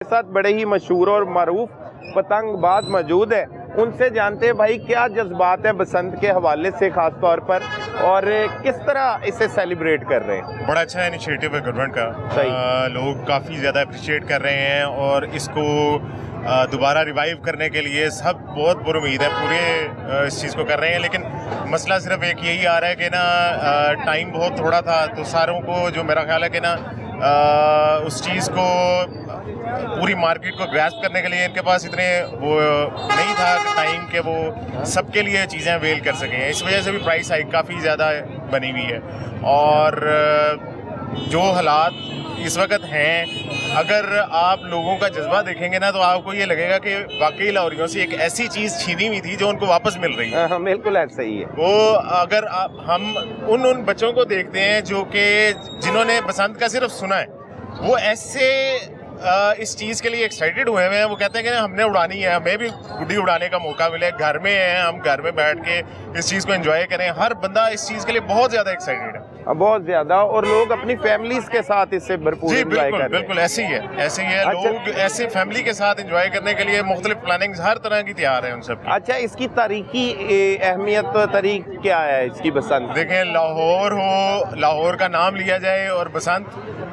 साथ बड़े ही मशहूर और मरूफ पतंगबाज मौजूद है। उनसे जानते हैं भाई क्या जज्बात है बसंत के हवाले से खास तौर पर, और किस तरह इसे सेलिब्रेट कर रहे हैं। बड़ा अच्छा इनिशिएटिव है गवर्नमेंट का। लोग काफ़ी ज़्यादा अप्रिशिएट कर रहे हैं और इसको दोबारा रिवाइव करने के लिए सब बहुत पुरुमीद है, पूरे इस चीज़ को कर रहे हैं। लेकिन मसला सिर्फ एक यही आ रहा है कि ना टाइम बहुत थोड़ा था, तो सारों को जो मेरा ख्याल है कि ना उस चीज़ को पूरी मार्केट को ग्रैस्प करने के लिए इनके पास इतने वो नहीं था टाइम के वो सबके लिए चीज़ें अवेल कर सकें। इस वजह से भी प्राइस हाइक काफ़ी ज़्यादा बनी हुई है। और जो हालात इस वक्त हैं, अगर आप लोगों का जज्बा देखेंगे ना तो आपको ये लगेगा कि वाकई लाहौरियों से एक ऐसी चीज़ छीनी हुई थी जो उनको वापस मिल रही है। हाँ, बिल्कुल ऐसा ही है। वो अगर हम उन बच्चों को देखते हैं जो कि जिन्होंने बसंत का सिर्फ सुना है, वो ऐसे इस चीज़ के लिए एक्साइटेड हुए हैं। वो कहते हैं कि हमने उड़ानी है, हमें भी गुड्डी उड़ाने का मौका मिले, घर में हैं हम, घर में बैठ के इस चीज़ को एंजॉय करें। हर बंदा इस चीज़ के लिए बहुत ज़्यादा एक्साइटेड है, बहुत ज़्यादा, और लोग अपनी फैमिलीज के साथ इससे भरपूर एंजॉय कर रहे हैं। बिल्कुल ऐसे ही है। अच्छा, लोग ऐसे फैमिली के साथ एंजॉय करने के लिए मुख्तलिफ प्लानिंग हर तरह की तैयार है उन सब की। अच्छा, इसकी तारीखी अहमियत तारीख क्या है इसकी बसंत? देखें, लाहौर का नाम लिया जाए और बसंत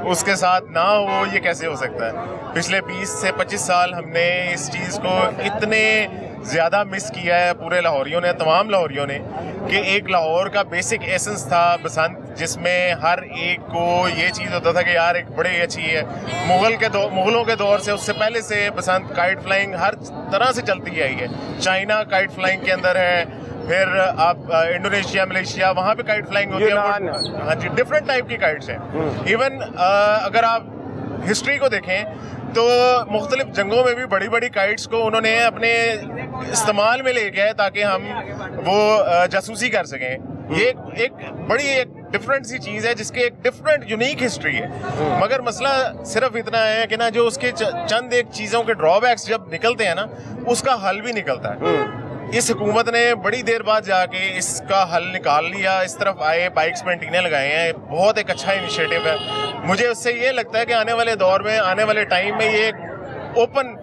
उसके साथ ना हो, ये कैसे हो सकता है। पिछले 20 से 25 साल हमने इस चीज़ को इतने ज़्यादा मिस किया है, पूरे लाहौरियों ने, तमाम लाहौरियों ने, कि एक लाहौर का बेसिक एसेंस था बसंत, जिसमें हर एक को ये चीज़ होता था कि यार एक बड़ी अच्छी है। मुग़लों के दौर से, उससे पहले से बसंत काइट फ्लाइंग हर तरह से चलती आई है। चाइना काइट फ्लाइंग के अंदर है, फिर आप इंडोनेशिया, मलेशिया, वहाँ पे काइट फ्लाइंग होती है। हाँ जी, डिफरेंट टाइप की काइट्स हैं। इवन अगर आप हिस्ट्री को देखें तो मुख्तलिफ जंगों में भी बड़ी बड़ी काइट्स को उन्होंने अपने इस्तेमाल में ले गए ताकि हम वो जासूसी कर सकें। ये एक बड़ी डिफरेंट सी चीज़ है जिसके एक डिफरेंट यूनिक हिस्ट्री है। मगर मसला सिर्फ इतना है कि ना जो उसके चंद एक चीज़ों के ड्रॉबैक्स जब निकलते हैं ना, उसका हल भी निकलता है। इस हुकूमत ने बड़ी देर बाद जाके इसका हल निकाल लिया, इस तरफ आए, बाइक्स में एंटीने लगाए हैं। बहुत एक अच्छा इनिशिएटिव है। मुझे उससे ये लगता है कि आने वाले दौर में, आने वाले टाइम में ये एक ओपन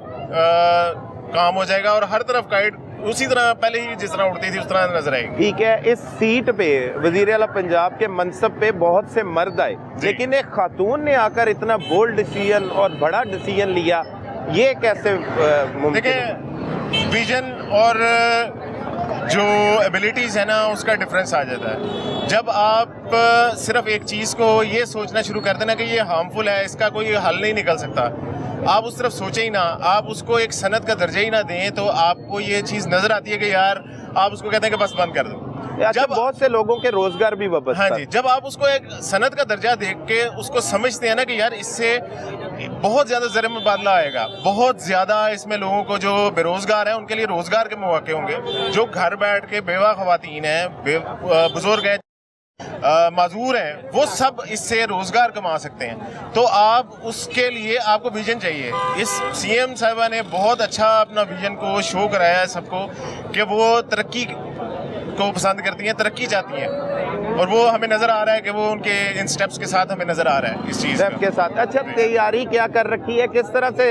काम हो जाएगा और हर तरफ काइट उसी तरह पहले ही जिस तरह उड़ती थी उस तरह नजर आएगी। ठीक है, इस सीट पे वजीर आला पंजाब के मनसब पे बहुत से मर्द आए, लेकिन एक खातून ने आकर इतना बोल्ड डिसीजन और बड़ा डिसीजन लिया, ये कैसे मुमकिन? देखिए, विजन और जो एबिलिटीज़ है ना, उसका डिफरेंस आ जाता है। जब आप सिर्फ एक चीज़ को ये सोचना शुरू कर देना कि ये हार्मफुल है, इसका कोई हल नहीं निकल सकता, आप उस तरफ सोचें ही ना, आप उसको एक सनत का दर्जा ही ना दें, तो आपको ये चीज़ नज़र आती है कि यार आप उसको कहते हैं कि बस बंद कर दो। जब बहुत से लोगों के रोजगार भी वापस। हाँ जी, जब आप उसको एक सनत का दर्जा देख के उसको समझते हैं ना कि यार इससे बहुत ज़्यादा ज़र में बदला आएगा, बहुत ज़्यादा इसमें लोगों को जो बेरोज़गार हैं उनके लिए रोज़गार के मौके होंगे, जो घर बैठ के बेवा ख़वातीन हैं, बुजुर्ग हैं, माजूर हैं, वो सब इससे रोज़गार कमा सकते हैं। तो आप उसके लिए आपको विजन चाहिए। इस CM साहिबा ने बहुत अच्छा अपना विजन को शो कराया है सबको कि वो तरक्की को पसंद करती हैं, तरक्की चाहती हैं, और वो हमें नज़र आ रहा है कि वो उनके इन स्टेप्स के साथ हमें नज़र आ रहा है इस चीज़ के साथ। अच्छा, तैयारी क्या कर रखी है, किस तरह से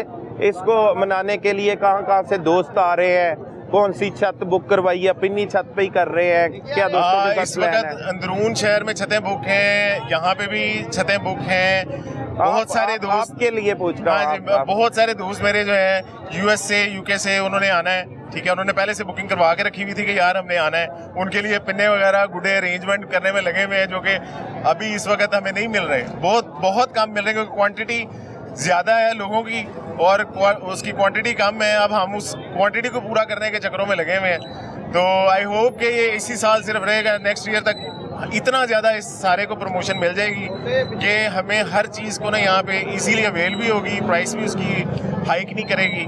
इसको मनाने के लिए कहाँ से दोस्त आ रहे हैं, कौन सी छत बुक करवाई है, अपनी छत पे ही कर रहे हैं, क्या दोस्तों के साथ इस वक्त अंदरून शहर में छतें बुक हैं, यहाँ पे भी छतें बुक हैं। बहुत सारे दोस्त आपके लिए पूछ रहा हूं। हाँ जी, बहुत सारे दोस्त मेरे जो हैं US से, UK से, उन्होंने आना है। ठीक है, उन्होंने पहले से बुकिंग करवा के रखी हुई थी कि यार हमने आना है। उनके लिए पिन्ने वगैरह गुड्डे अरेंजमेंट करने में लगे हुए हैं, जो कि अभी इस वक्त हमें नहीं मिल रहे। बहुत कम मिल रहे हैं क्योंकि क्वांटिटी ज़्यादा है लोगों की और उसकी क्वांटिटी कम है। अब हम उस क्वांटिटी को पूरा करने के चक्करों में लगे हुए हैं। तो आई होप कि ये इसी साल सिर्फ रहेगा, नेक्स्ट ईयर तक इतना ज़्यादा इस सारे को प्रमोशन मिल जाएगी कि हमें हर चीज़ को ना यहाँ पे इजीली अवेल भी होगी, प्राइस भी उसकी हाइक नहीं करेगी।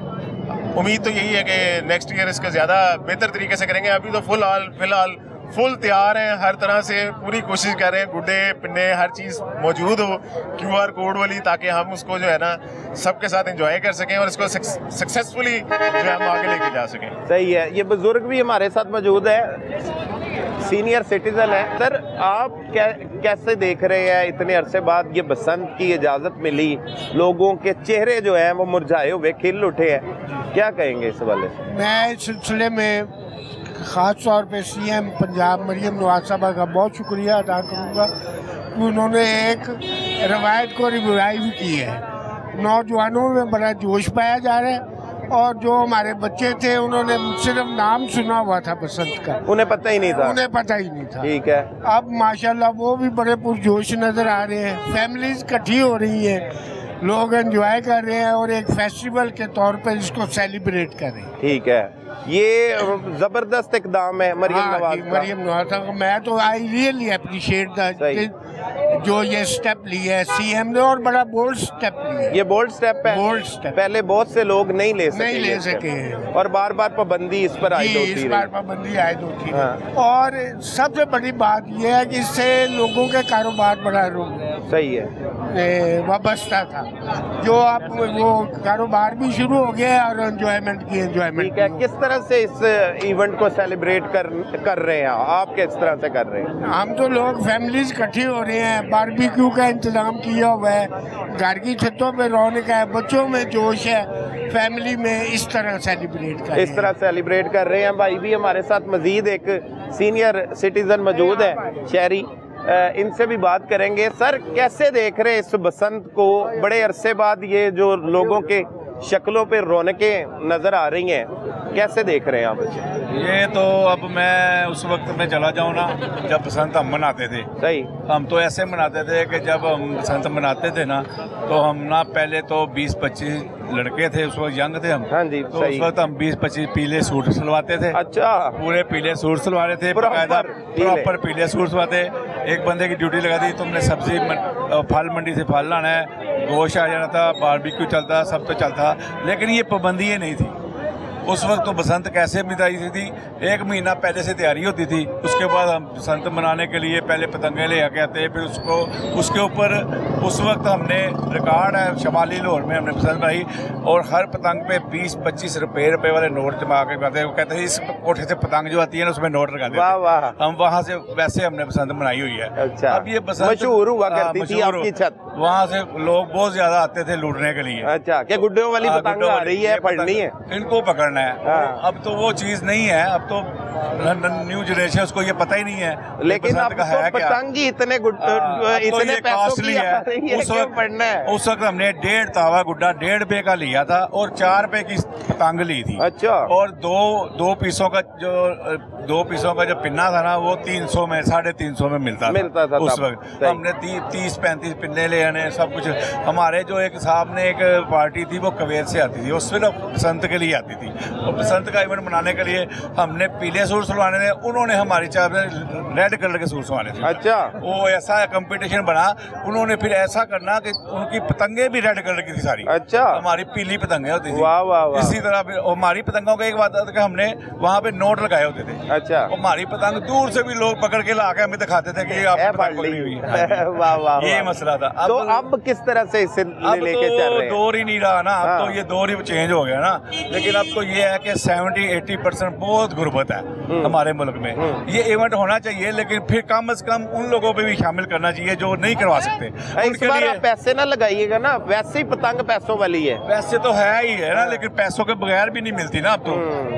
उम्मीद तो यही है कि नेक्स्ट ईयर इसका ज़्यादा बेहतर तरीके से करेंगे। अभी तो फिलहाल फुल तैयार हैं, हर तरह से पूरी कोशिश कर रहे हैं, गुड्डे पिन्ने हर चीज़ मौजूद हो, QR कोड वाली, ताकि हम उसको जो है ना सबके साथ एंजॉय कर सकें और इसको सक्सेसफुली जो है हम आगे लेके जा सकें। सही है। ये बुजुर्ग भी हमारे साथ मौजूद है। सीनियर सिटीजन है सर, आप कैसे देख रहे हैं इतने अरसे बाद ये बसंत की इजाज़त मिली, लोगों के चेहरे जो हैं वो मुरझाए हुए खिल उठे हैं, क्या कहेंगे इस वाले से? मैं इस सिलसिले में ख़ास तौर पे सीएम पंजाब मरियम नवाज साहबा का बहुत शुक्रिया अदा करूँगा कि उन्होंने एक रवायत को रिवाइव की है। नौजवानों में बड़ा जोश पाया जा रहा है और जो हमारे बच्चे थे उन्होंने सिर्फ नाम सुना हुआ था बसंत का, उन्हें पता ही नहीं था। उन्हें पता ही नहीं था। ठीक है। अब माशाल्लाह वो भी बड़े पुरजोश नज़र आ रहे हैं, फैमिलीज इकट्ठी हो रही हैं, लोग एंजॉय कर रहे हैं और एक फेस्टिवल के तौर पर इसको सेलिब्रेट कर रहे हैं। ठीक है, ये जबरदस्त इकदाम है मरियम नवाज का। मरियम नवाज का मैं तो आई रियली अप्रिशिएट जो ये स्टेप लिया है सीएम ने, और बड़ा बोल्ड स्टेप लिया है। ये बोल्ड स्टेप है। बोल्ड स्टेप पहले बहुत से लोग नहीं ले सके नहीं ले सके हैं और बार बार पाबंदी इस पर आयद होती इस रही। बार पाबंदी आयद होती है। हाँ। और सबसे बड़ी बात यह है कि इससे लोगों के कारोबार बड़ा सही है, वाबस्ता था, जो अब वो कारोबार भी शुरू हो गया और एंजॉयमेंट की एंजॉयमेंट। ठीक है, किस तरह से इस इवेंट को सेलिब्रेट कर रहे हैं आप, किस तरह से कर रहे हैं? हम तो लोग फैमिलीज इकट्ठी हो रहे हैं, बारबेक्यू का इंतजाम किया हुआ है, घर की छतों पे रौनक है, बच्चों में जोश है, फैमिली में इस तरह सेलिब्रेट कर इस तरह सेलिब्रेट कर रहे हैं। भाई भी हमारे साथ मजीद एक सीनियर सिटीजन मौजूद है, शहरी, इनसे भी बात करेंगे। सर, कैसे देख रहे हैं इस बसंत को? बड़े अरसे बाद ये जो लोगों के शक्लों पे रौनकें नज़र आ रही हैं, कैसे देख रहे हैं आप इसे? ये तो अब मैं उस वक्त में चला जाऊँ ना जब बसंत हम मनाते थे। सही। हम तो ऐसे मनाते थे कि जब हम बसंत मनाते थे ना, तो हम ना पहले तो 20-25 लड़के थे, उस वक्त यंग थे हम। हाँ जी, तो सही। उस वक्त हम 20-25 पीले सूट सिलवाते थे। अच्छा। पूरे पीले सूट सिलवाने थे, प्रॉपर पीले सूट सिलवाते। एक बंदे की ड्यूटी लगा दी, तुमने सब्जी फल मंडी से फल लाना है, गोश्त आ जाना था, बारबेक्यू चलता, सब तो चलता, लेकिन ये पाबंदी ही नहीं थी। उस वक्त तो बसंत कैसे बिताई थी, एक महीना पहले से तैयारी होती थी। उसके बाद हम बसंत मनाने के लिए पहले पतंगे ले आके आते, फिर उसको उसके ऊपर उस वक्त हमने रिकॉर्ड है शमाली लाहौर में हमने बसंत बनाई और हर पतंग पे 20-25 रुपए वाले नोट जमा के करते हैं। वो कहते हैं इस कोठे से पतंग जो आती है ना उसमें नोट लगा देते हैं। वाह। हम वहाँ से वैसे हमने बसंत बनाई हुई है। अच्छा। अब ये बसंत मशहूर हुआ करती थी आपकी छत। वहाँ से लोग बहुत ज्यादा आते थे लूटने के लिए। अच्छा, क्या गुड्डों वाली पतंग आ रही है, पढ़नी है, इनको पकड़ना है। हाँ। अब तो वो चीज नहीं है, अब तो न्यू जनरेशन उसको ये पता ही नहीं है। लेकिन अब तो पतंग ही इतने इतने पैसों की आ रही है, क्यों पढ़ना है? उस वक्त हमने 1.5 तावा गुड्डा 1.5 रुपए का लिया था और 4 रुपए की पतंग ली थी। अच्छा। और दो पीसों का जो पिन्ना था ना, वो 300 में 350 में मिलता था उस वक्त। हमने 30-35 पिन्ने ले आने, सब कुछ। हमारे जो एक साहब ने एक पार्टी थी वो कवेर से आती थी, वो सिर्फ बसंत के लिए आती थी, और बसंत का इवेंट मनाने के लिए हमने पीले सूट सिलवाने थे, उन्होंने हमारी चार रेड कलर के सूट सिलवाने थे। अच्छा। वो ऐसा कंपटीशन बना, उन्होंने फिर ऐसा करना कि उनकी पतंगे भी रेड कलर की थी सारी। अच्छा। हमारी पीली पतंगे होती थी। वाह वाह वाह। इसी तरह फिर हमारी पतंगों का एक बात था कि हमने वहाँ पे नोट लगाए होते थे। अच्छा। हमारी पतंग दूर से भी लोग पकड़ के ला के हमें दिखाते थे कि ये आपकी पतंग पकड़ी हुई है। वाह वाह। ये मसला था। तो अब किस तरह से इसे लेके चल रहे हैं? दौर ही नहीं रहा ना, अब हाँ। तो ये दौर ही चेंज हो गया ना। लेकिन अब तो ये है कि 70-80% बहुत गुर्बत है हमारे मुल्क में। ये इवेंट होना चाहिए, लेकिन फिर कम से कम उन लोगों पे भी शामिल करना चाहिए जो नहीं करवा सकते। इस बार आप पैसे ना लगाइएगा ना, वैसे ही पतंग पैसों वाली है। पैसे तो है ही है ना, लेकिन पैसों के बगैर भी नहीं मिलती ना अब तो।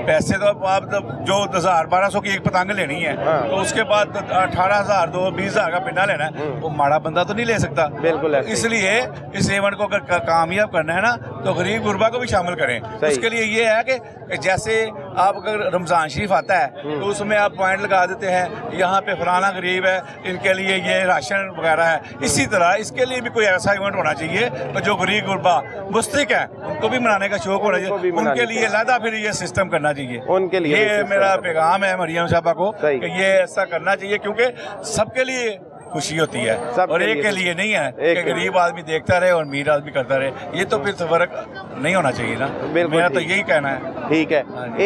पैसे तो आप जो 1000-1200 की एक पतंग लेनी है, तो उसके बाद 18,000 20,000 का पिन्ना लेना है, वो माड़ा बंदा तो नहीं ले सकता। बिल्कुल ऐसे। इसलिए इस इवेंट को अगर कामयाब करना है ना, तो गरीब गुरबा को भी शामिल करें। उसके लिए ये है कि जैसे आप अगर रमजान शरीफ आता है तो उसमें आप पॉइंट लगा देते हैं, यहाँ पे फलाना गरीब है, इनके लिए ये राशन वगैरह है। इसी तरह इसके लिए भी कोई ऐसा इवेंट होना चाहिए तो जो गरीब गुरबा मुस्तक है उनको भी मनाने का शौक होना चाहिए, उनके लिए अलहदा फिर ये सिस्टम करना चाहिए। उनके लिए ये मेरा पैगाम है मरियम साहबा को कि ये ऐसा करना चाहिए, क्योंकि सबके लिए खुशी होती है और एक के लिए नहीं है कि गरीब आदमी देखता रहे और अमीर आदमी करता रहे। ये तो फिर फर्क नहीं होना चाहिए ना, मेरा तो यही कहना है। ठीक है।